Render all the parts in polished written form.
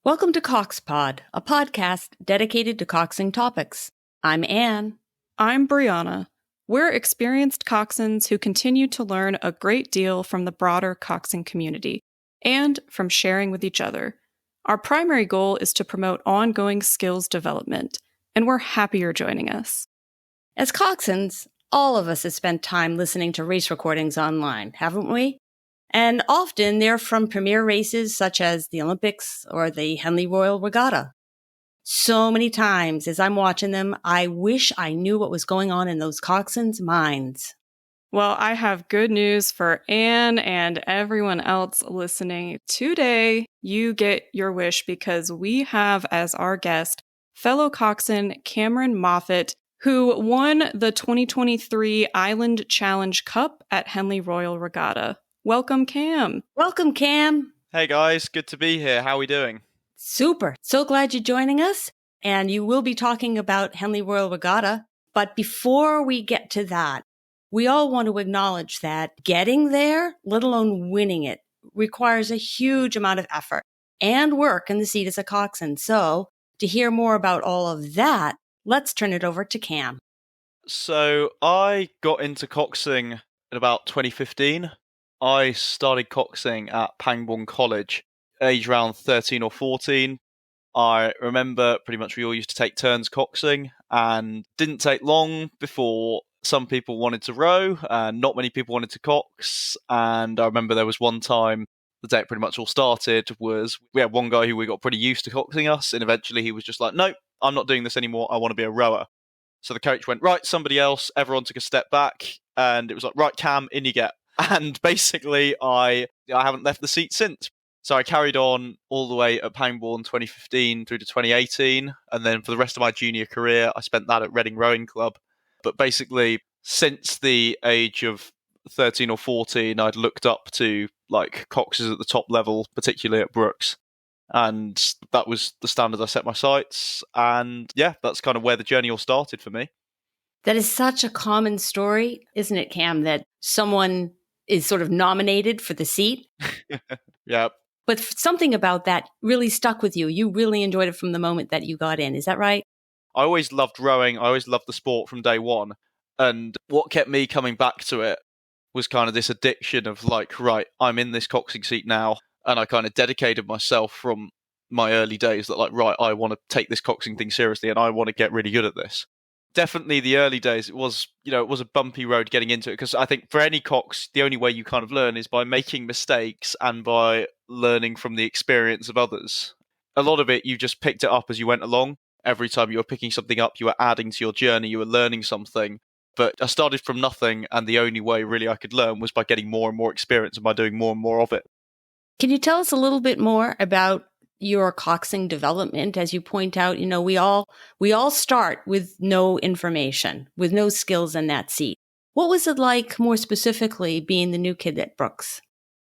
Welcome to CoxPod, a podcast dedicated to coxing topics. I'm Anne. I'm Brianna. We're experienced coxswains who continue to learn a great deal from the broader coxing community and from sharing with each other. Our primary goal is to promote ongoing skills development, and we're happy you're joining us. As coxswains, all of us have spent time listening to race recordings online, haven't we? And often they're from premier races such as the Olympics or the Henley Royal Regatta. So many times as I'm watching them, I wish I knew what was going on in those coxswains' minds. Well, I have good news for Anne and everyone else listening. Today, you get your wish because we have as our guest fellow coxswain Cameron Moffat, who won the 2023 Island Challenge Cup at Henley Royal Regatta. Welcome, Cam. Welcome, Cam. Hey guys, good to be here. How are we doing? Super. So glad you're joining us. And you will be talking about Henley Royal Regatta. But before we get to that, we all want to acknowledge that getting there, let alone winning it, requires a huge amount of effort and work in the seat as a coxswain. So to hear more about all of that, let's turn it over to Cam. So I got into coxing in about 2015. I started coxing at Pangbourne College, age around 13 or 14. I remember pretty much we all used to take turns coxing, and didn't take long before some people wanted to row and not many people wanted to cox. And I remember there was one time, the day it pretty much all started, was we had one guy who we got pretty used to coxing us, and eventually he was just like, nope, I'm not doing this anymore, I want to be a rower. So the coach went, right, somebody else. Everyone took a step back, and it was like, right, Cam, in you get. And basically, I haven't left the seat since. So I carried on all the way at Pangbourne 2015 through to 2018. And then for the rest of my junior career, I spent that at Reading Rowing Club. But basically, since the age of 13 or 14, I'd looked up to like coxes at the top level, particularly at Brooks. And that was the standard I set my sights. And yeah, that's kind of where the journey all started for me. That is such a common story, isn't it, Cam, that someone is sort of nominated for the seat? Yeah. But something about that really stuck with you. You really enjoyed it from the moment that you got in. Is that right? I always loved rowing. I always loved the sport from day one. And what kept me coming back to it was kind of this addiction of like, right, I'm in this coxing seat now. And I kind of dedicated myself from my early days that like, right, I want to take this coxing thing seriously and I want to get really good at this. Definitely the early days, it was a bumpy road getting into it, because I think for any cox, the only way you kind of learn is by making mistakes and by learning from the experience of others. A lot of it, you just picked it up as you went along. Every time you were picking something up, you were adding to your journey, you were learning something. But I started from nothing, and the only way really I could learn was by getting more and more experience and by doing more and more of it. Can you tell us a little bit more about your coxing development? As you point out, we all start with no information, with no skills in that seat. What was it like, more specifically, being the new kid at Brooks?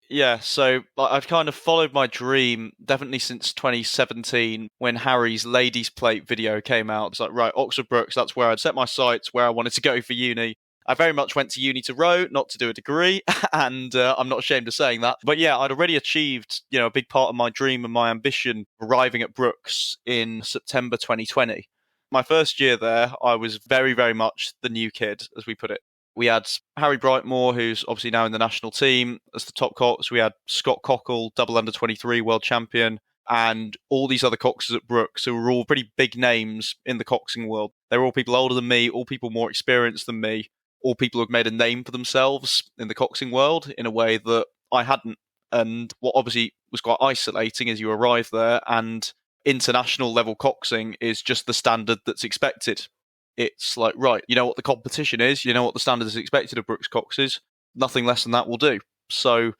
Yeah, so I've kind of followed my dream definitely since 2017 when Harry's Ladies Plate video came out. It's like, right, Oxford Brooks, that's where I'd set my sights, where I wanted to go for uni. I very much went to uni to row, not to do a degree, and I'm not ashamed of saying that. But yeah, I'd already achieved, a big part of my dream and my ambition arriving at Brooks in September 2020. My first year there, I was very, very much the new kid, as we put it. We had Harry Brightmore, who's obviously now in the national team as the top cox. We had Scott Cockle, double under 23 world champion, and all these other coxes at Brooks who were all pretty big names in the coxing world. They were all people older than me, all people more experienced than me, all people who had made a name for themselves in the coxing world in a way that I hadn't. And what obviously was quite isolating as you arrive there, and international level coxing is just the standard that's expected. It's like, right, you know what the competition is, you know what the standard is expected of Brooks coxes, nothing less than that will do. So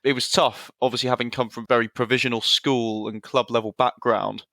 it was tough, obviously having come from very provisional school and club level background,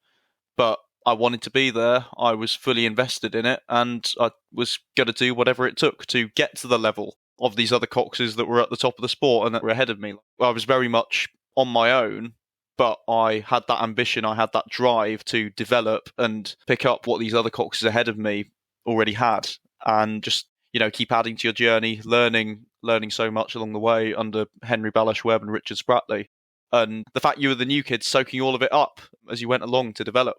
but I wanted to be there, I was fully invested in it, and I was going to do whatever it took to get to the level of these other coxes that were at the top of the sport and that were ahead of me. I was very much on my own, but I had that ambition, I had that drive to develop and pick up what these other coxes ahead of me already had, and just keep adding to your journey, learning so much along the way under Henry Balash Webb and Richard Spratley. and the fact you were the new kid soaking all of it up as you went along to develop.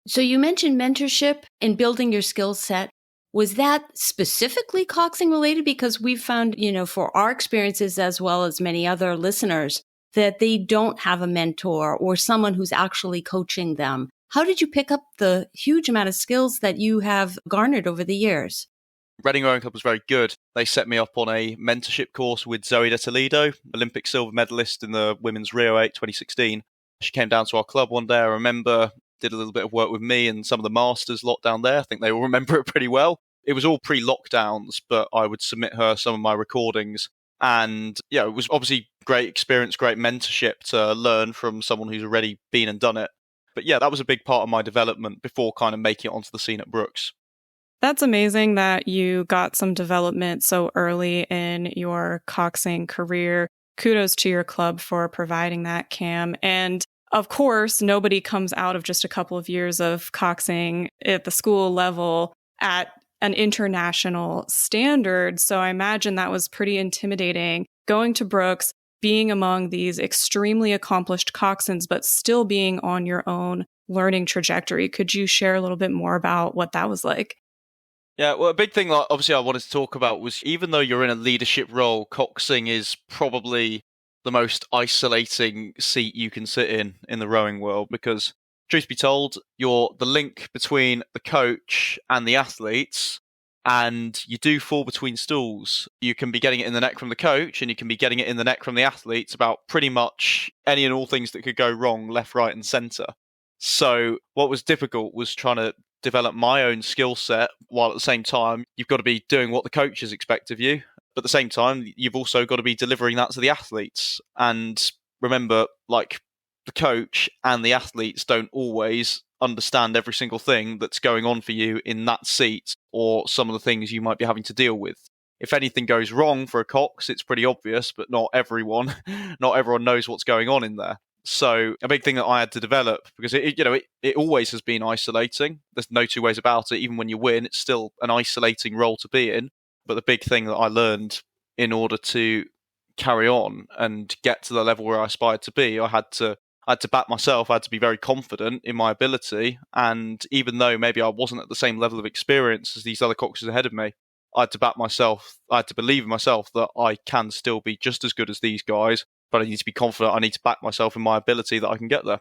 So you mentioned mentorship and building your skill set. Was that specifically coxing related? Because we've found, for our experiences as well as many other listeners, that they don't have a mentor or someone who's actually coaching them. How did you pick up the huge amount of skills that you have garnered over the years? Reading Rowing Club was very good. They set me up on a mentorship course with Zoe de Toledo, Olympic silver medalist in the women's Rio 8 2016. She came down to our club one day, I remember, did a little bit of work with me and some of the masters lot down there. I think they all remember it pretty well. It was all pre-lockdowns, but I would submit her some of my recordings. And yeah, it was obviously great experience, great mentorship to learn from someone who's already been and done it. But yeah, that was a big part of my development before kind of making it onto the scene at Brooks. That's amazing that you got some development so early in your coxing career. Kudos to your club for providing that, Cam. And of course, nobody comes out of just a couple of years of coxing at the school level at an international standard. So I imagine that was pretty intimidating. Going to Brooks, being among these extremely accomplished coxswains, but still being on your own learning trajectory. Could you share a little bit more about what that was like? Yeah, well, a big thing obviously I wanted to talk about was even though you're in a leadership role, coxing is probably the most isolating seat you can sit in the rowing world, because truth be told, you're the link between the coach and the athletes, and you do fall between stools. You can be getting it in the neck from the coach, and you can be getting it in the neck from the athletes about pretty much any and all things that could go wrong, left, right, and centre. So what was difficult was trying to develop my own skill set, while at the same time you've got to be doing what the coaches expect of you. But at the same time, you've also got to be delivering that to the athletes. And remember, like, the coach and the athletes don't always understand every single thing that's going on for you in that seat, or some of the things you might be having to deal with. If anything goes wrong for a cox, it's pretty obvious, but not everyone knows what's going on in there. So a big thing that I had to develop, because it always has been isolating. There's no two ways about it. Even when you win, it's still an isolating role to be in. But the big thing that I learned in order to carry on and get to the level where I aspired to be, I had to back myself. I had to be very confident in my ability. And even though maybe I wasn't at the same level of experience as these other coxes ahead of me, I had to back myself. I had to believe in myself that I can still be just as good as these guys. But I need to be confident. I need to back myself in my ability that I can get there.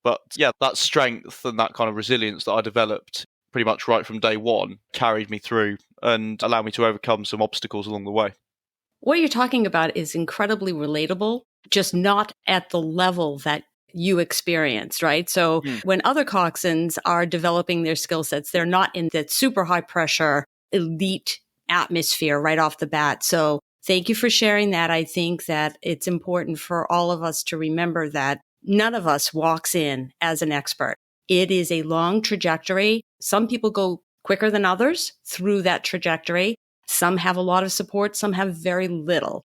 But yeah, that strength and that kind of resilience that I developed pretty much right from day one carried me through and allowed me to overcome some obstacles along the way. What you're talking about is incredibly relatable, just not at the level that you experienced, right? So when other coxswains are developing their skill sets, they're not in that super high pressure elite atmosphere right off the bat. So thank you for sharing that. I think that it's important for all of us to remember that none of us walks in as an expert. It is a long trajectory. Some people go quicker than others through that trajectory. Some have a lot of support. Some have very little.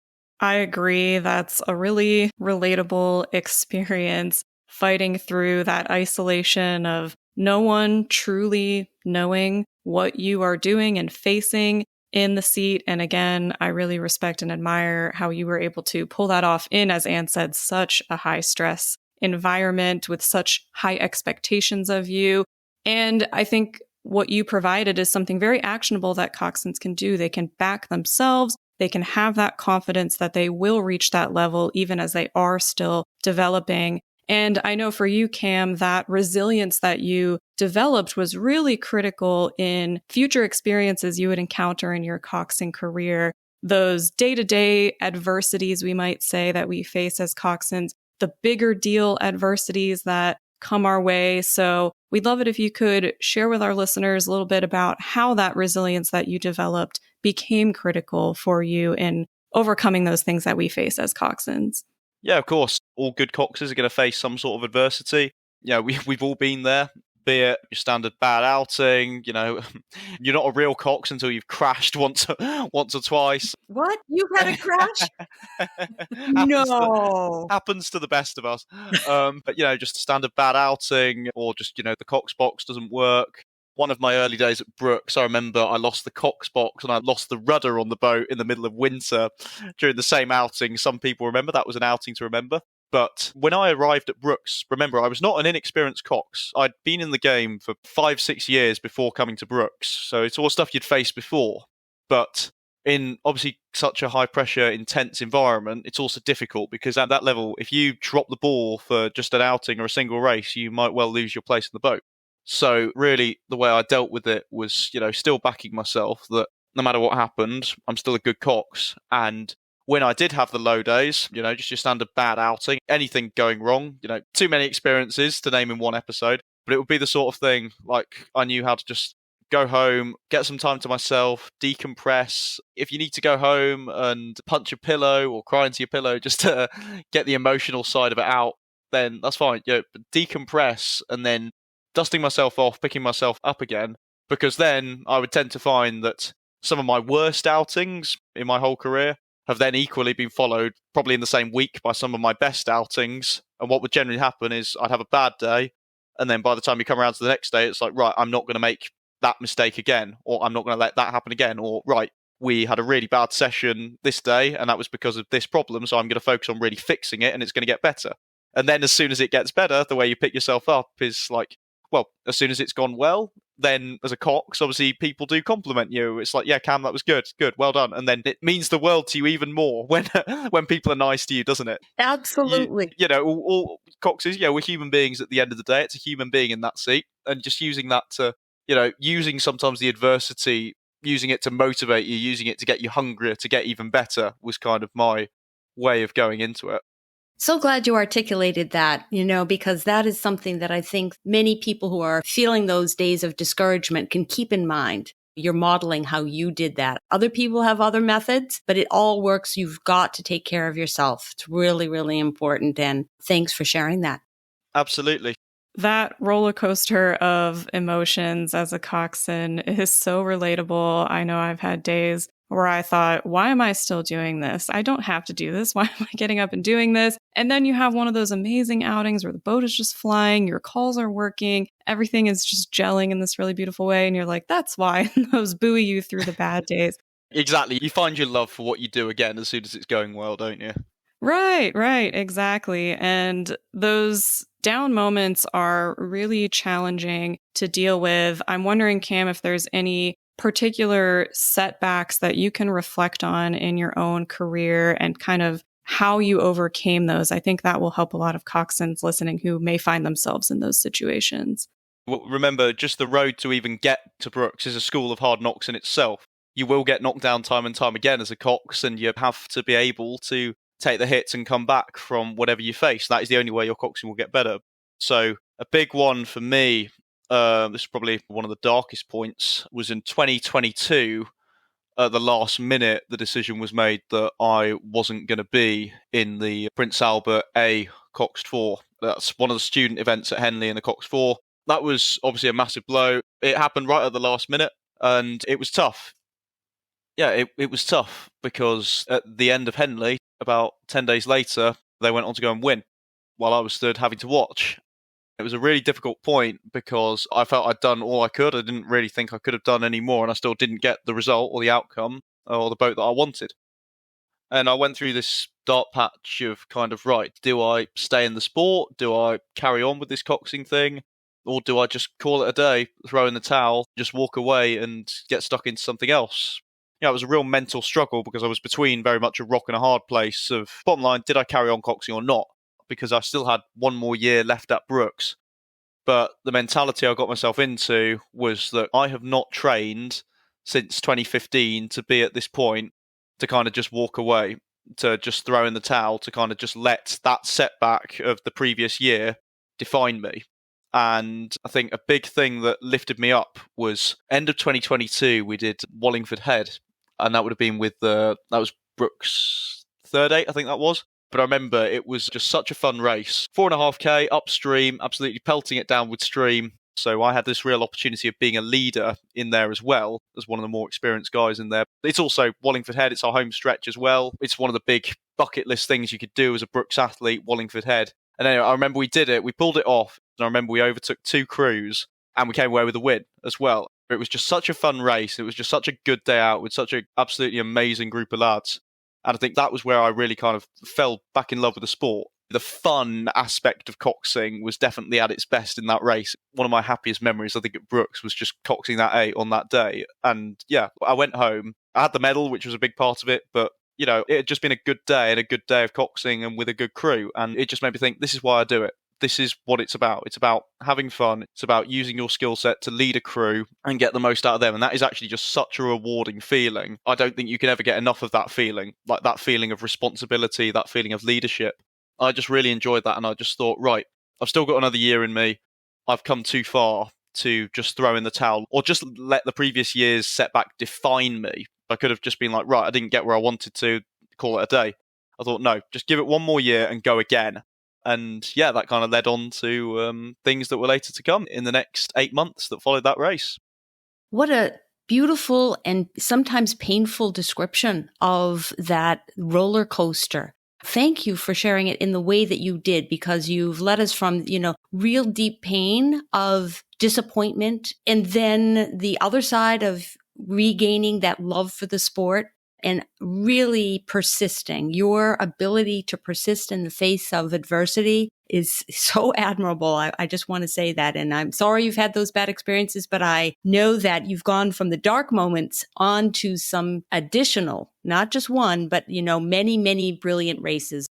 I agree. That's a really relatable experience, fighting through that isolation of no one truly knowing what you are doing and facing in the seat. And again, I really respect and admire how you were able to pull that off in, as Anne said, such a high stress environment with such high expectations of you. And I think what you provided is something very actionable that coxswains can do. They can back themselves. They can have that confidence that they will reach that level even as they are still developing. And I know for you, Cam, that resilience that you developed was really critical in future experiences you would encounter in your coxing career. Those day-to-day adversities, we might say, that we face as coxswains, the bigger deal adversities that come our way. So we'd love it if you could share with our listeners a little bit about how that resilience that you developed became critical for you in overcoming those things that we face as coxswains. Yeah, of course. All good coxers are going to face some sort of adversity. Yeah, we've all been there. Be it your standard bad outing, you're not a real cox until you've crashed once or twice. What? You've had a crash? No. Happens to the best of us. But just a standard bad outing, or just the cox box doesn't work. One of my early days at Brooks, I remember I lost the cox box and I lost the rudder on the boat in the middle of winter during the same outing. Some people remember that was an outing to remember. But when I arrived at Brooks, remember, I was not an inexperienced cox. I'd been in the game for 5-6 years before coming to Brooks, so it's all stuff you'd faced before. But in obviously such a high-pressure, intense environment, it's also difficult because at that level, if you drop the ball for just an outing or a single race, you might well lose your place in the boat. So really, the way I dealt with it was, still backing myself that no matter what happened, I'm still a good cox. And when I did have the low days, just your standard bad outing, anything going wrong, too many experiences to name in one episode, but it would be the sort of thing like I knew how to just go home, get some time to myself, decompress. If you need to go home and punch a pillow or cry into your pillow just to get the emotional side of it out, then that's fine. Decompress and then dusting myself off, picking myself up again, because then I would tend to find that some of my worst outings in my whole career have then equally been followed, probably in the same week, by some of my best outings. And what would generally happen is I'd have a bad day, and then by the time you come around to the next day, it's like, right, I'm not going to make that mistake again, or I'm not going to let that happen again, or right, we had a really bad session this day, and that was because of this problem, so I'm going to focus on really fixing it, and it's going to get better. And then as soon as it gets better, the way you pick yourself up is like, well, as soon as it's gone well, then as a cox, obviously people do compliment you. It's like, yeah, Cam, that was good, well done. And then it means the world to you even more when people are nice to you, doesn't it? Absolutely. All coxes, we're human beings at the end of the day. It's a human being in that seat. And just using that to, using sometimes the adversity, using it to motivate you, using it to get you hungrier, to get even better was kind of my way of going into it. So glad you articulated that, because that is something that I think many people who are feeling those days of discouragement can keep in mind. You're modeling how you did that. Other people have other methods, but it all works. You've got to take care of yourself. It's really, really important. And thanks for sharing that. Absolutely. That roller coaster of emotions as a coxswain is so relatable. I know I've had days where I thought, why am I still doing this? I don't have to do this. Why am I getting up and doing this? And then you have one of those amazing outings where the boat is just flying, your calls are working, everything is just gelling in this really beautiful way. And you're like, that's why. And those buoy you through the bad days. Exactly. You find your love for what you do again as soon as it's going well, don't you? Right, exactly. And those down moments are really challenging to deal with. I'm wondering, Cam, if there's any particular setbacks that you can reflect on in your own career and kind of how you overcame those. I think that will help a lot of coxswains listening who may find themselves in those situations. Well, remember, just the road to even get to Brooks is a school of hard knocks in itself. You will get knocked down time and time again as a cox, and you have to be able to take the hits and come back from whatever you face. That is the only way your coxing will get better. So a big one for me, this is probably one of the darkest points, was in 2022. At the last minute, the decision was made that I wasn't going to be in the Prince Albert A Cox 4. That's one of the student events at Henley in the Cox 4. That was obviously a massive blow. It happened right at the last minute, and it was tough. Yeah, it was tough because at the end of Henley, about 10 days later, they went on to go and win while I was stood having to watch. It was a really difficult point because I felt I'd done all I could. I didn't really think I could have done any more, and I still didn't get the result or the outcome or the boat that I wanted. And I went through this dark patch of kind of, right, do I stay in the sport? Do I carry on with this coxing thing? Or do I just call it a day, throw in the towel, just walk away and get stuck into something else? It was a real mental struggle because I was between very much a rock and a hard place of, bottom line, did I carry on coxing or not? Because I still had one more year left at Brooks. But the mentality I got myself into was that I have not trained since 2015 to be at this point, to kind of just walk away, to just throw in the towel, to kind of just let that setback of the previous year define me. And I think a big thing that lifted me up was end of 2022, we did Wallingford Head. And that would have been with that was Brooks' third 8, I think that was. But I remember it was just such a fun race. 4.5k upstream, absolutely pelting it downward stream. So I had this real opportunity of being a leader in there as well, as one of the more experienced guys in there. It's also Wallingford Head, it's our home stretch as well. It's one of the big bucket list things you could do as a Brooks athlete, Wallingford Head. And anyway, I remember we did it, we pulled it off. And I remember we overtook 2 crews and we came away with a win as well. It was just such a fun race. It was just such a good day out with such an absolutely amazing group of lads. And I think that was where I really kind of fell back in love with the sport. The fun aspect of coxing was definitely at its best in that race. One of my happiest memories, I think, at Brooks was just coxing that 8 on that day. And yeah, I went home. I had the medal, which was a big part of it, but it had just been a good day and a good day of coxing and with a good crew. And it just made me think, this is why I do it. This is what it's about. It's about having fun. It's about using your skill set to lead a crew and get the most out of them. And that is actually just such a rewarding feeling. I don't think you can ever get enough of that feeling, like that feeling of responsibility, that feeling of leadership. I just really enjoyed that. And I just thought, right, I've still got another year in me. I've come too far to just throw in the towel or just let the previous year's setback define me. I could have just been like, right, I didn't get where I wanted to, call it a day. I thought, no, just give it one more year and go again. And yeah, that kind of led on to things that were later to come in the next 8 months that followed that race. What a beautiful and sometimes painful description of that roller coaster. Thank you for sharing it in the way that you did, because you've led us from, real deep pain of disappointment, and then the other side of regaining that love for the sport and really persisting. Your ability to persist in the face of adversity is so admirable. I just want to say that. And I'm sorry you've had those bad experiences, but I know that you've gone from the dark moments on to some additional, not just one, but, many, many brilliant races.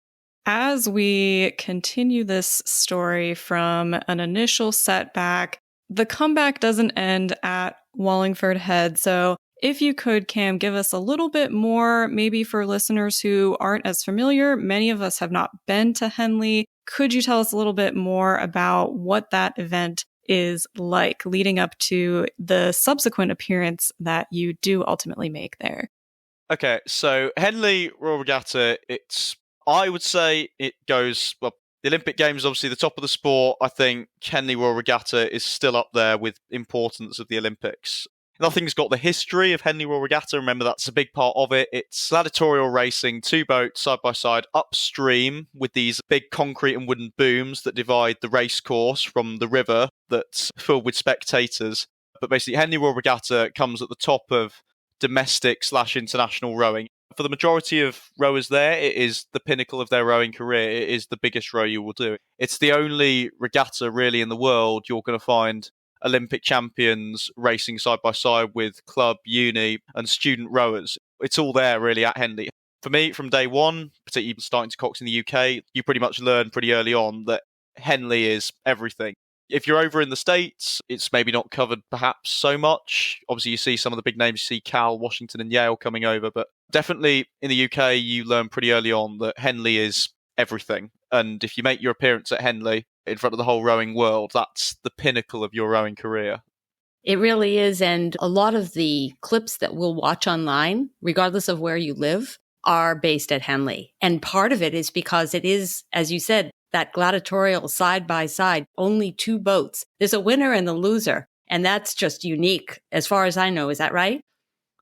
As we continue this story from an initial setback, the comeback doesn't end at Wallingford Head. So if you could, Cam, give us a little bit more, maybe for listeners who aren't as familiar. Many of us have not been to Henley. Could you tell us a little bit more about what that event is like leading up to the subsequent appearance that you do ultimately make there? Okay, so Henley Royal Regatta, I would say it goes, well, the Olympic Games, obviously the top of the sport. I think Henley Royal Regatta is still up there with importance of the Olympics. Nothing's got the history of Henley Royal Regatta. Remember, that's a big part of it. It's gladiatorial racing, 2 boats side by side upstream with these big concrete and wooden booms that divide the race course from the river that's filled with spectators. But basically, Henley Royal Regatta comes at the top of domestic/international rowing. For the majority of rowers there, it is the pinnacle of their rowing career. It is the biggest row you will do. It's the only regatta really in the world you're going to find Olympic champions racing side by side with club, uni, and student rowers. It's all there really at Henley. For me, from day one, particularly starting to cox in the UK, you pretty much learn pretty early on that Henley is everything. If you're over in the States, it's maybe not covered perhaps so much. Obviously, you see some of the big names, you see Cal, Washington, and Yale coming over, but definitely in the UK, you learn pretty early on that Henley is everything. And if you make your appearance at Henley in front of the whole rowing world, that's the pinnacle of your rowing career. It really is. And a lot of the clips that we'll watch online, regardless of where you live, are based at Henley. And part of it is because it is, as you said, that gladiatorial side by side, only 2 boats. There's a winner and a loser. And that's just unique as far as I know. Is that right?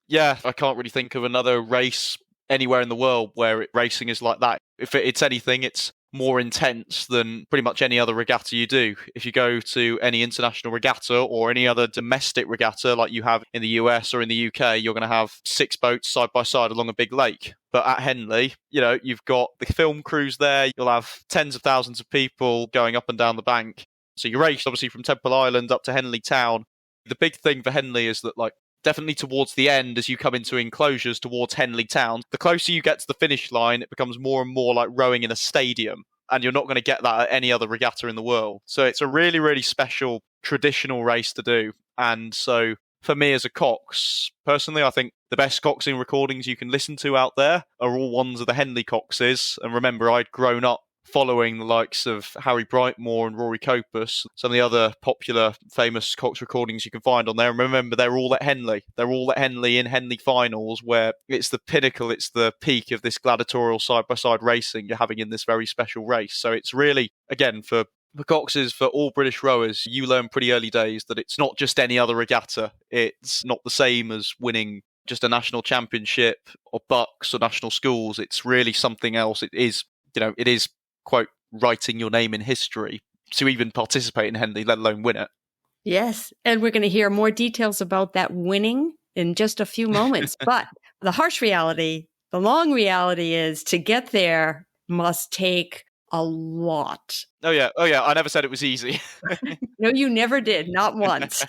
Yeah, I can't really think of another race anywhere in the world where racing is like that. If it's anything, it's more intense than pretty much any other regatta you do. If you go to any international regatta or any other domestic regatta like you have in the US or in the UK, you're going to have 6 boats side by side along a big lake. But at Henley, you've got the film crews there. You'll have tens of thousands of people going up and down the bank. So you race obviously from Temple Island up to Henley Town. The big thing for Henley is that definitely towards the end, as you come into enclosures towards Henley Town, the closer you get to the finish line, it becomes more and more like rowing in a stadium. And you're not going to get that at any other regatta in the world. So it's a really, really special traditional race to do. And so for me as a cox, personally, I think the best coxing recordings you can listen to out there are all ones of the Henley coxes. And remember, I'd grown up following the likes of Harry Brightmore and Rory Copus, some of the other popular, famous cox recordings you can find on there. And remember, they're all at Henley. They're all at Henley in Henley finals, where it's the pinnacle, it's the peak of this gladiatorial side-by-side racing you're having in this very special race. So it's really, again, for coxes, for all British rowers, you learn pretty early days that it's not just any other regatta. It's not the same as winning just a national championship or bucks or national schools. It's really something else. It is, quote, writing your name in history to even participate in Henley, let alone win it. Yes. And we're going to hear more details about that winning in just a few moments. But the harsh reality, the long reality is to get there must take a lot. Oh yeah. I never said it was easy. No, you never did. Not once.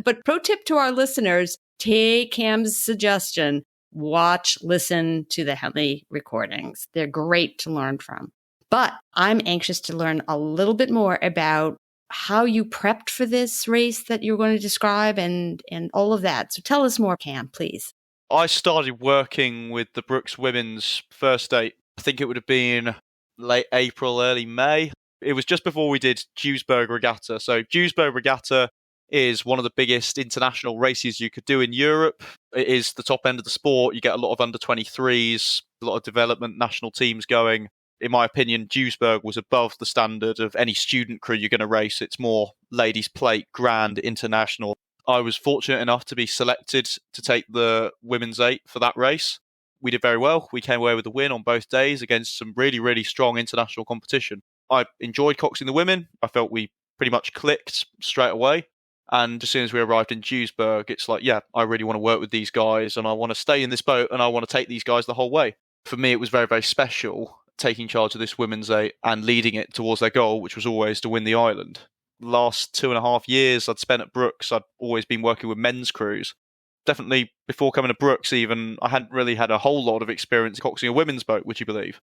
But pro tip to our listeners, take Cam's suggestion. Watch, listen to the Henley recordings. They're great to learn from. But I'm anxious to learn a little bit more about how you prepped for this race that you're going to describe and all of that. So tell us more, Cam, please. I started working with the Brooks Women's first date. I think it would have been late April, early May. It was just before we did Duisburg Regatta. So Duisburg Regatta is one of the biggest international races you could do in Europe. It is the top end of the sport. You get a lot of under 23s, a lot of development national teams going. In my opinion, Duisburg was above the standard of any student crew you're going to race. It's more ladies' plate, grand, international. I was fortunate enough to be selected to take the women's 8 for that race. We did very well. We came away with a win on both days against some really, really strong international competition. I enjoyed coxing the women. I felt we pretty much clicked straight away. And as soon as we arrived in Duisburg, it's like, yeah, I really want to work with these guys and I want to stay in this boat and I want to take these guys the whole way. For me, it was very, very special taking charge of this women's 8 and leading it towards their goal, which was always to win the island. Last 2.5 years I'd spent at Brooks, I'd always been working with men's crews. Definitely before coming to Brooks even, I hadn't really had a whole lot of experience coxing a women's boat, would you believe?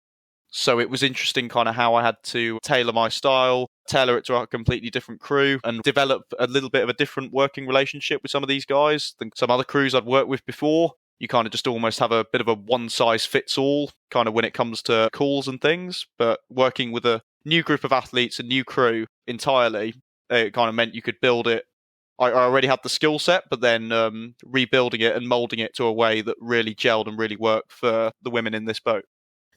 So it was interesting kind of how I had to tailor my style, tailor it to a completely different crew and develop a little bit of a different working relationship with some of these guys than some other crews I'd worked with before. You kind of just almost have a bit of a one-size-fits-all kind of when it comes to calls and things. But working with a new group of athletes, a new crew entirely, it kind of meant you could build it. I already had the skill set, but then rebuilding it and molding it to a way that really gelled and really worked for the women in this boat.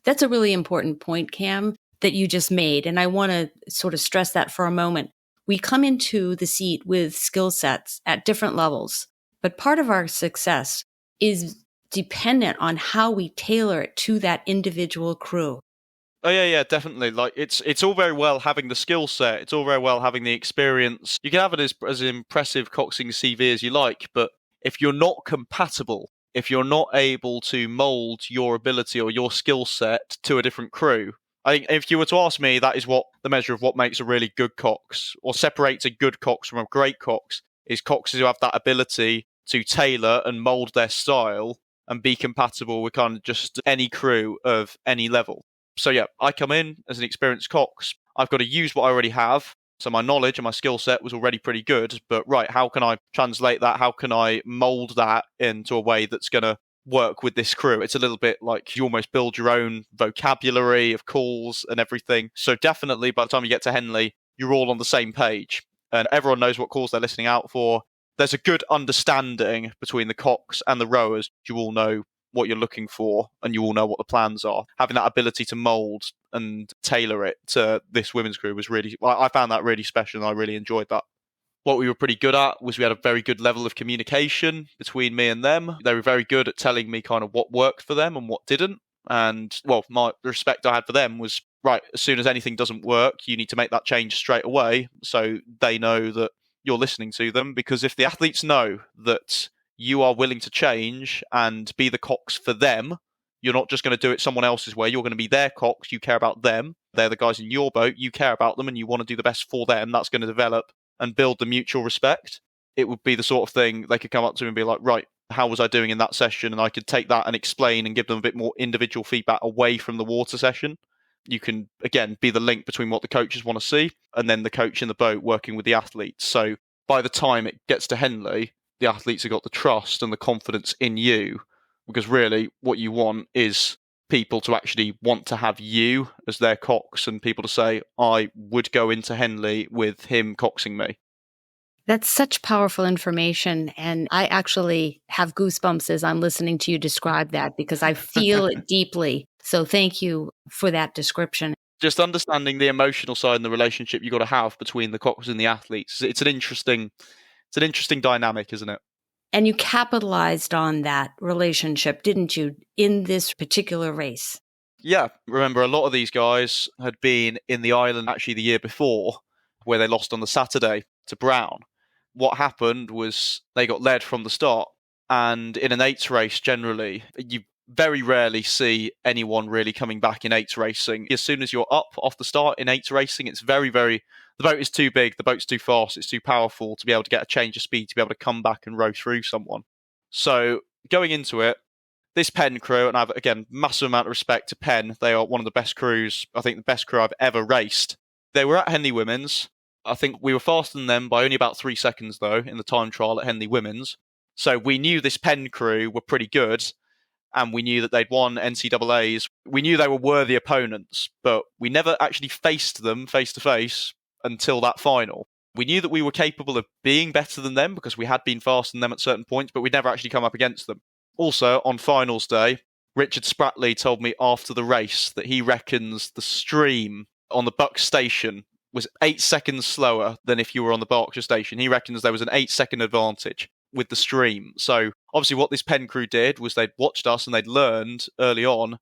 That's a really important point, Cam, that you just made. And I want to sort of stress that for a moment. We come into the seat with skill sets at different levels, but part of our success is dependent on how we tailor it to that individual crew. Oh yeah, definitely. Like it's all very well having the skill set. It's all very well having the experience. You can have it as an impressive coxing CV as you like, but if you're not compatible, if you're not able to mold your ability or your skill set to a different crew, I think if you were to ask me, that is what the measure of what makes a really good cox or separates a good cox from a great cox is coxes who have that ability to tailor and mold their style and be compatible with kind of just any crew of any level. So yeah, I come in as an experienced cox. I've got to use what I already have. So my knowledge and my skill set was already pretty good. But right, how can I translate that? How can I mold that into a way that's going to work with this crew? It's a little bit like you almost build your own vocabulary of calls and everything. So definitely by the time you get to Henley, you're all on the same page and everyone knows what calls they're listening out for. There's a good understanding between the cox and the rowers. You all know what you're looking for and you all know what the plans are. Having that ability to mold and tailor it to this women's crew was really, I found that really special and I really enjoyed that. What we were pretty good at was we had a very good level of communication between me and them. They were very good at telling me kind of what worked for them and what didn't. And well, the respect I had for them was, right, as soon as anything doesn't work, you need to make that change straight away so they know that you're listening to them. Because if the athletes know that you are willing to change and be the cox for them, you're not just going to do it someone else's way. You're going to be their cox. You care about them. They're the guys in your boat. You care about them and you want to do the best for them. That's going to develop and build the mutual respect. It would be the sort of thing they could come up to me and be like, right, how was I doing in that session? And I could take that and explain and give them a bit more individual feedback away from the water session. You can, again, be the link between what the coaches want to see and then the coach in the boat working with the athletes. So by the time it gets to Henley, the athletes have got the trust and the confidence in you, because really what you want is people to actually want to have you as their cox and people to say, I would go into Henley with him coxing me. That's such powerful information. And I actually have goosebumps as I'm listening to you describe that because I feel it deeply. So thank you for that description. Just understanding the emotional side and the relationship you've got to have between the cox and the athletes. It's an interesting dynamic, isn't it? And you capitalized on that relationship, didn't you, in this particular race? Yeah. Remember, a lot of these guys had been in the island actually the year before, where they lost on the Saturday to Brown. What happened was they got led from the start. And in an eights race, generally, you very rarely see anyone really coming back in 8s racing. As soon as you're up off the start in 8s racing, it's very, very... The boat is too big, the boat's too fast, it's too powerful to be able to get a change of speed, to be able to come back and row through someone. So going into it, this Penn crew, and I have, again, massive amount of respect to Penn. They are one of the best crews, I think the best crew I've ever raced. They were at Henley Women's. I think we were faster than them by only about 3 seconds, though, in the time trial at Henley Women's. So we knew this Penn crew were pretty good, and we knew that they'd won NCAAs. We knew they were worthy opponents, but we never actually faced them face-to-face until that final. We knew that we were capable of being better than them because we had been faster than them at certain points, but we'd never actually come up against them. Also, on finals day, Richard Spratley told me after the race that he reckons the stream on the Bucks station was 8 seconds slower than if you were on the Berkshire station. He reckons there was an 8-second advantage with the stream. So obviously what this Penn crew did was they'd watched us and they'd learned early on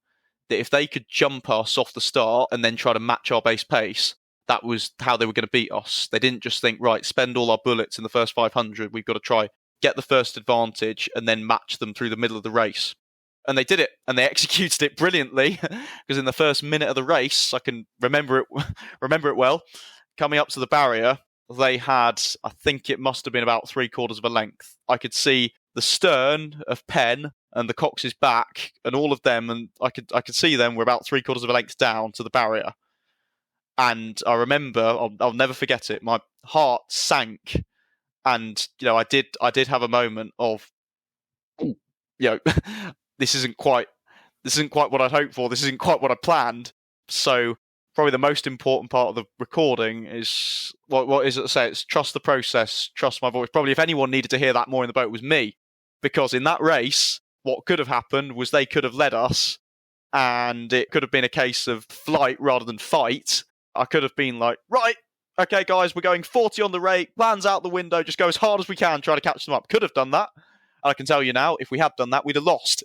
that if they could jump us off the start and then try to match our base pace, that was how they were going to beat us. They didn't just think, right, spend all our bullets in the first 500. We've got to try get the first advantage and then match them through the middle of the race. And they did it, and they executed it brilliantly, because in the first minute of the race, I can remember it well, coming up to the barrier, they had, I think it must have been about 3/4 of a length. I could see the stern of Penn and the Cox's back and all of them, and I could see them were about 3/4 of a length down to the barrier. And I remember, I'll never forget it, my heart sank. And, I did have a moment of, this isn't quite what I'd hoped for. This isn't quite what I planned. So probably the most important part of the recording is, what is it to say? It's trust the process, trust my voice. Probably if anyone needed to hear that more in the boat, it was me. Because in that race, what could have happened was they could have led us, and it could have been a case of flight rather than fight. I could have been like, right, okay, guys, we're going 40 on the rate, plans out the window, just go as hard as we can, try to catch them up. Could have done that. And I can tell you now, if we had done that, we'd have lost.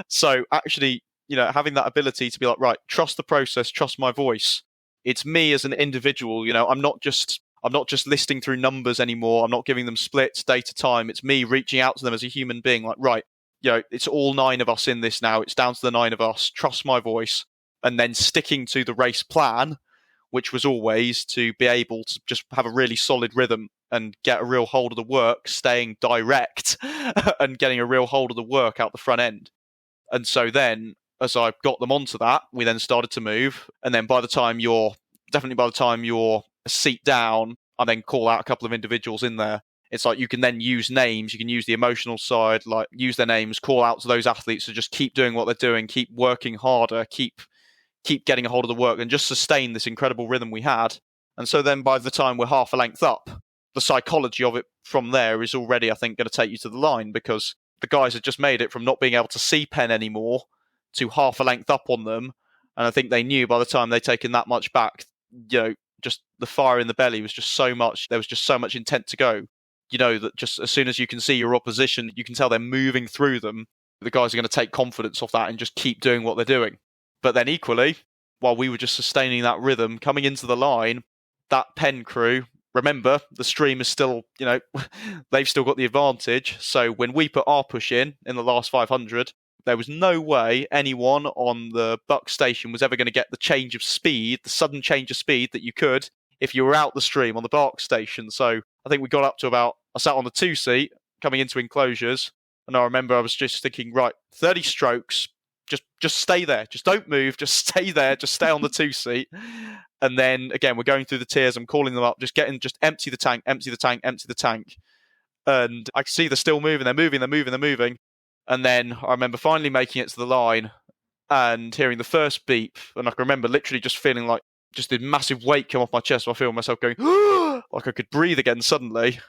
So actually, having that ability to be like, right, trust the process, trust my voice. It's me as an individual, I'm not just listing through numbers anymore. I'm not giving them splits, data time. It's me reaching out to them as a human being, like, right, it's all 9 of us in this now. It's down to the 9 of us. Trust my voice. And then sticking to the race plan, which was always to be able to just have a really solid rhythm and get a real hold of the work, staying direct and getting a real hold of the work out the front end. And so then, as I got them onto that, we then started to move. And then by the time you're a seat down, I then call out a couple of individuals in there. It's like you can then use names, you can use the emotional side, like use their names, call out to those athletes to just keep doing what they're doing, keep working harder, keep getting a hold of the work, and just sustain this incredible rhythm we had. And so then by the time we're half a length up, the psychology of it from there is already, I think, going to take you to the line, because the guys had just made it from not being able to see Penn anymore to half a length up on them. And I think they knew by the time they'd taken that much back, just the fire in the belly was just so much, there was just so much intent to go. That just as soon as you can see your opposition, you can tell they're moving through them. The guys are going to take confidence off that and just keep doing what they're doing. But then equally, while we were just sustaining that rhythm, coming into the line, that Penn crew, remember, the stream is still, they've still got the advantage. So when we put our push in the last 500, there was no way anyone on the Buck station was ever going to get the change of speed, the sudden change of speed that you could if you were out the stream on the Bark station. So I think we got up to I sat on the 2 seat coming into enclosures, and I remember I was just thinking, right, 30 strokes, just stay there. Just don't move. Just stay there. Just stay on the 2 seat. And then, again, we're going through the tiers. I'm calling them up. Just empty the tank, empty the tank, empty the tank. And I can see they're still moving. They're moving. And then I remember finally making it to the line and hearing the first beep. And I can remember literally just feeling like just a massive weight come off my chest. So I feel myself going, like I could breathe again suddenly.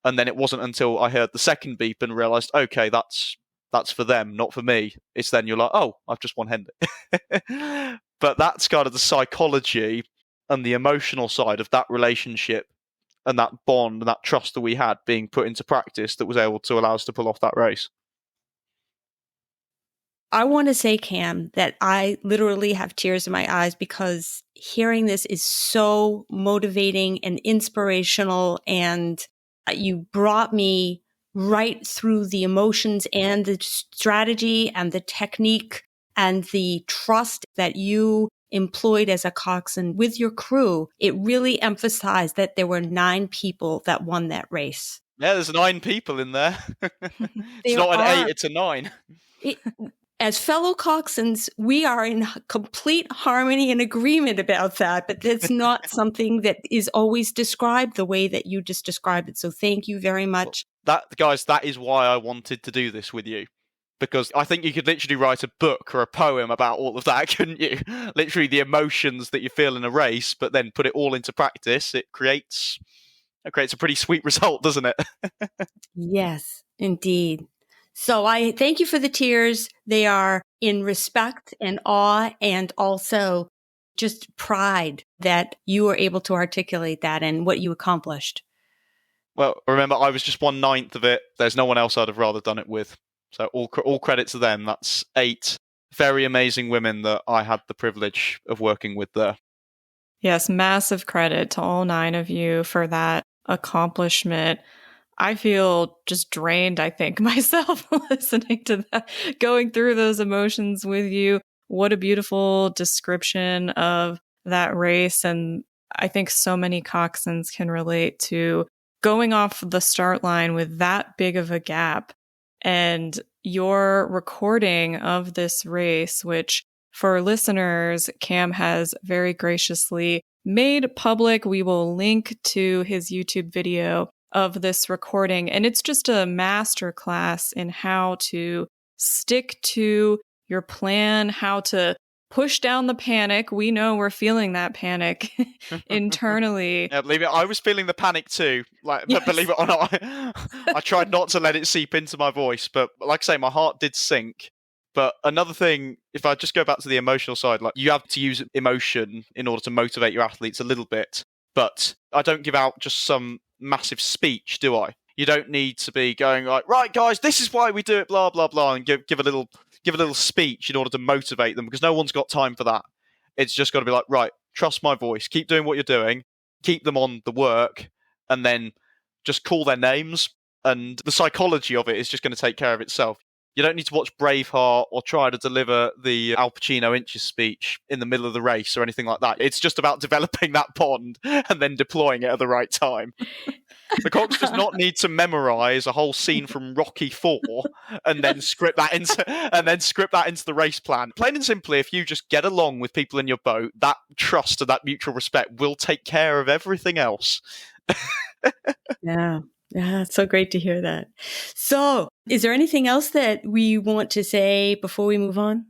And then it wasn't until I heard the second beep and realised, okay, that's for them, not for me. It's then you're like, oh, I've just won Henley. But that's kind of the psychology and the emotional side of that relationship and that bond and that trust that we had being put into practice that was able to allow us to pull off that race. I want to say, Cam, that I literally have tears in my eyes because hearing this is so motivating and inspirational, and you brought me right through the emotions and the strategy and the technique and the trust that you employed as a coxswain with your crew. It really emphasized that there were 9 people that won that race. Yeah, there's 9 people in there. It's There not an are. 8, it's a 9. As fellow coxswains, we are in complete harmony and agreement about that, but that's not something that is always described the way that you just described it. So thank you very much. Guys, that is why I wanted to do this with you. Because I think you could literally write a book or a poem about all of that, couldn't you? Literally the emotions that you feel in a race, but then put it all into practice. It creates a pretty sweet result, doesn't it? Yes, indeed. So I thank you for the tears. They are in respect and awe and also just pride that you were able to articulate that and what you accomplished. Well, remember, I was just 1/9 of it. There's no one else I'd have rather done it with. So all credit to them. That's 8 very amazing women that I had the privilege of working with there. Yes, massive credit to all 9 of you for that accomplishment. I feel just drained, I think, myself listening to that, going through those emotions with you. What a beautiful description of that race. And I think so many coxswains can relate to going off the start line with that big of a gap. And your recording of this race, which for listeners, Cam has very graciously made public. We will link to his YouTube video of this recording. And it's just a masterclass in how to stick to your plan, how to push down the panic. We know we're feeling that panic internally. Yeah, believe it. I was feeling the panic too. Yes. Believe it or not, I tried not to let it seep into my voice. But like I say, my heart did sink. But another thing, if I just go back to the emotional side, like you have to use emotion in order to motivate your athletes a little bit. But I don't give out just some massive speech, do I? You don't need to be going like, right, guys, this is why we do it, blah blah blah, and give a little speech in order to motivate them, because no one's got time for that. It's just got to be like, right, trust my voice, keep doing what you're doing, keep them on the work, and then just call their names, and the psychology of it is just going to take care of itself. You don't need to watch Braveheart or try to deliver the Al Pacino inches speech in the middle of the race or anything like that. It's just about developing that bond and then deploying it at the right time. The Cox does not need to memorize a whole scene from Rocky IV and then script that into the race plan. Plain and simply, if you just get along with people in your boat, that trust and that mutual respect will take care of everything else. Yeah. Yeah, it's so great to hear that. So, is there anything else that we want to say before we move on?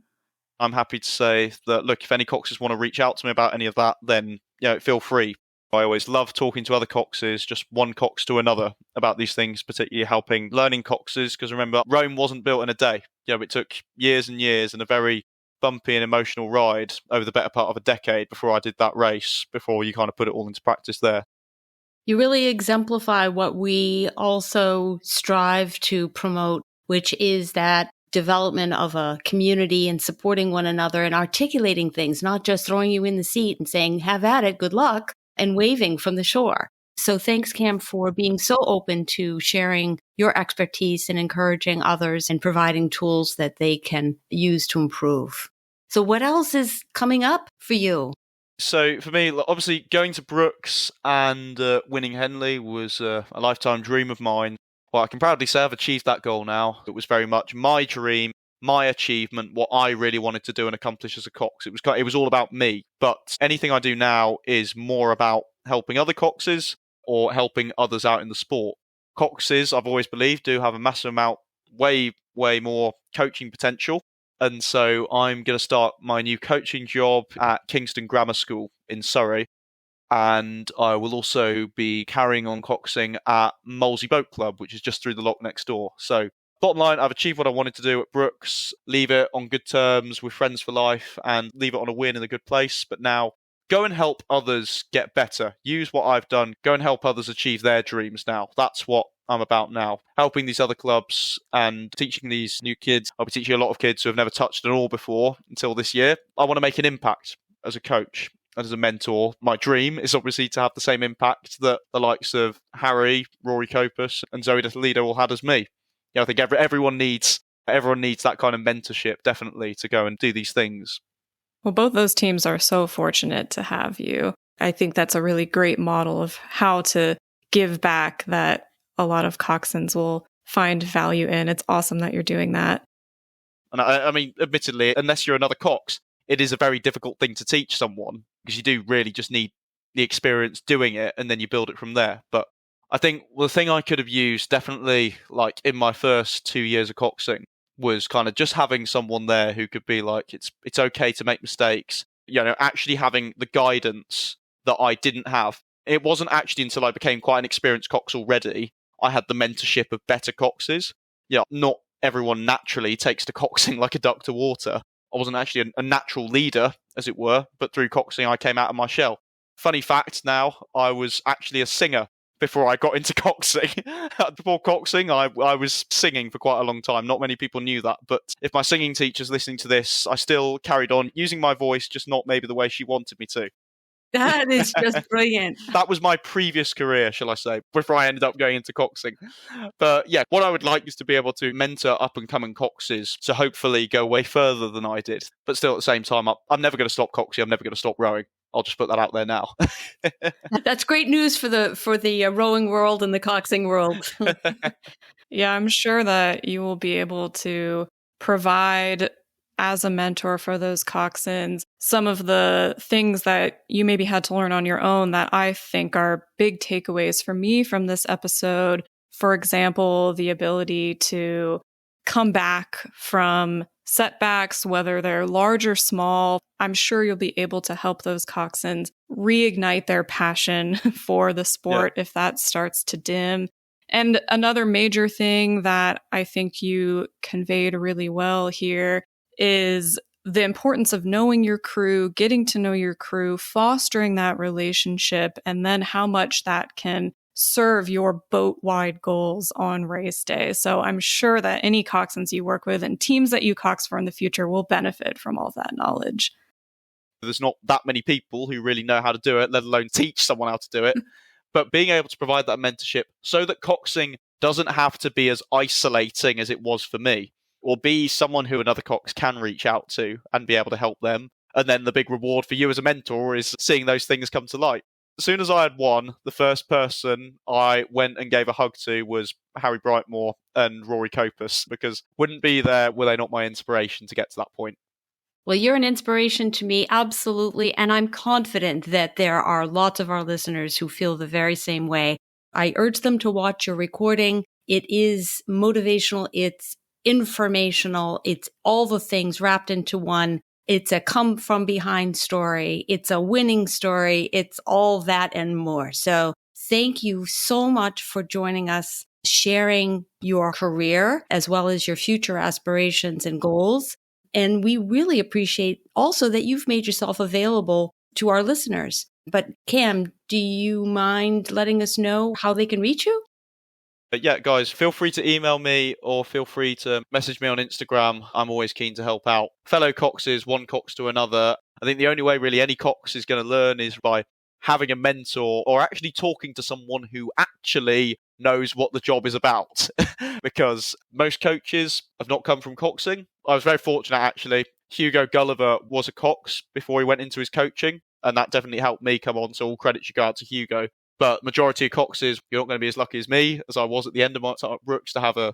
I'm happy to say that, look, if any coxes want to reach out to me about any of that, then feel free. I always love talking to other coxes, just one cox to another, about these things, particularly helping learning coxes, because remember, Rome wasn't built in a day. It took years and years and a very bumpy and emotional ride over the better part of a decade before I did that race, before you kind of put it all into practice there. You really exemplify what we also strive to promote, which is that development of a community and supporting one another and articulating things, not just throwing you in the seat and saying, have at it, good luck, and waving from the shore. So thanks, Cam, for being so open to sharing your expertise and encouraging others and providing tools that they can use to improve. So what else is coming up for you? So for me, obviously going to Brooks and winning Henley was a lifetime dream of mine. Well, I can proudly say I've achieved that goal now. It was very much my dream, my achievement, what I really wanted to do and accomplish as a cox. It was all about me. But anything I do now is more about helping other coxes or helping others out in the sport. Coxes, I've always believed, do have a massive amount, way more coaching potential. And so I'm going to start my new coaching job at Kingston Grammar School in Surrey. And I will also be carrying on coxing at Molesey Boat Club, which is just through the lock next door. So bottom line, I've achieved what I wanted to do at Brooks, leave it on good terms with friends for life and leave it on a win in a good place. But now go and help others get better. Use what I've done. Go and help others achieve their dreams now. That's what I'm about now. Helping these other clubs and teaching these new kids. I'll be teaching a lot of kids who have never touched an oar before until this year. I want to make an impact as a coach. as a mentor, my dream is obviously to have the same impact that the likes of Harry, Rory Copus, and Zoe Toledo all had as me. I think everyone needs that kind of mentorship, definitely, to go and do these things. Well, both those teams are so fortunate to have you. I think that's a really great model of how to give back that a lot of coxswains will find value in. It's awesome that you're doing that. And I mean, admittedly, unless you're another cox, it is a very difficult thing to teach someone, because you do really just need the experience doing it, and then you build it from there. But I think the thing I could have used, definitely, like in my first 2 years of coxing, was kind of just having someone there who could be like, it's okay to make mistakes. Actually having the guidance that I didn't have. It wasn't actually until I became quite an experienced cox already, I had the mentorship of better coxes. Not everyone naturally takes to coxing like a duck to water. I wasn't actually a natural leader, as it were, but through coxing I came out of my shell. Funny fact now, I was actually a singer before I got into coxing. Before coxing, I was singing for quite a long time. Not many people knew that, but if my singing teacher's listening to this, I still carried on using my voice, just not maybe the way she wanted me to. That is just brilliant. That was my previous career, shall I say, before I ended up going into coxing. But yeah, what I would like is to be able to mentor up-and-coming coxes to hopefully go way further than I did. But still, at the same time, I'm never going to stop coxing. I'm never going to stop rowing. I'll just put that out there now. That's great news for the rowing world and the coxing world. Yeah, I'm sure that you will be able to provide, as a mentor for those coxswains, some of the things that you maybe had to learn on your own that I think are big takeaways for me from this episode. For example, the ability to come back from setbacks, whether they're large or small. I'm sure you'll be able to help those coxswains reignite their passion for the sport if that starts to dim. And another major thing that I think you conveyed really well here is the importance of knowing your crew, getting to know your crew, fostering that relationship, and then how much that can serve your boat-wide goals on race day. So I'm sure that any coxswains you work with and teams that you cox for in the future will benefit from all of that knowledge. There's not that many people who really know how to do it, let alone teach someone how to do it. But being able to provide that mentorship so that coxing doesn't have to be as isolating as it was for me, or be someone who another cox can reach out to and be able to help them. And then the big reward for you as a mentor is seeing those things come to light. As soon as I had won, the first person I went and gave a hug to was Harry Brightmore and Rory Copus, because wouldn't be there were they not my inspiration to get to that point. Well, you're an inspiration to me, absolutely. And I'm confident that there are lots of our listeners who feel the very same way. I urge them to watch your recording. It is motivational. It's informational. It's all the things wrapped into one. It's a come from behind story. It's a winning story. It's all that and more. So thank you so much for joining us, sharing your career as well as your future aspirations and goals. And we really appreciate also that you've made yourself available to our listeners. But Cam, do you mind letting us know how they can reach you? But yeah, guys, feel free to email me or feel free to message me on Instagram. I'm always keen to help out fellow coxes, one cox to another. I think the only way really any cox is going to learn is by having a mentor or actually talking to someone who actually knows what the job is about. Because most coaches have not come from coxing. I was very fortunate, actually. Hugo Gulliver was a cox before he went into his coaching, and that definitely helped me come on, so all credit should go out to Hugo. But majority of coxes, you're not going to be as lucky as me, as I was at the end of my time at Brooks, to have a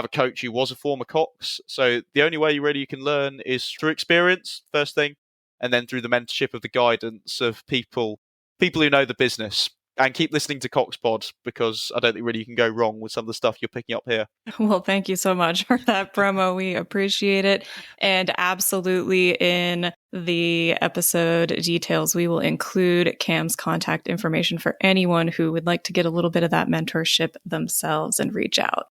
coach who was a former cox. So the only way you can learn is through experience, first thing, and then through the mentorship of the guidance of people who know the business. And keep listening to CoxPod, because I don't think really you can go wrong with some of the stuff you're picking up here. Well, thank you so much for that promo. We appreciate it. And absolutely, in the episode details, we will include Cam's contact information for anyone who would like to get a little bit of that mentorship themselves and reach out.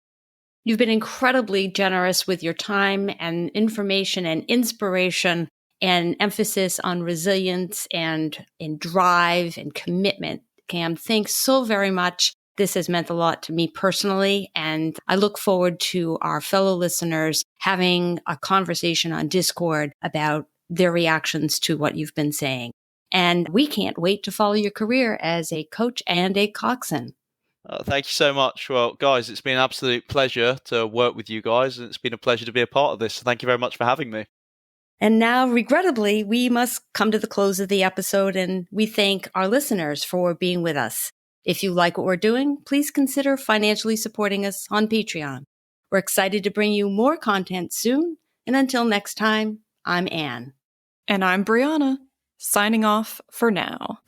You've been incredibly generous with your time and information and inspiration and emphasis on resilience and drive and commitment. Cam, thanks so very much. This has meant a lot to me personally, and I look forward to our fellow listeners having a conversation on Discord about their reactions to what you've been saying. And we can't wait to follow your career as a coach and a coxswain. Thank you so much. Well, guys, it's been an absolute pleasure to work with you guys, and it's been a pleasure to be a part of this. So thank you very much for having me. And now, regrettably, we must come to the close of the episode, and we thank our listeners for being with us. If you like what we're doing, please consider financially supporting us on Patreon. We're excited to bring you more content soon. And until next time, I'm Anne. And I'm Brianna, signing off for now.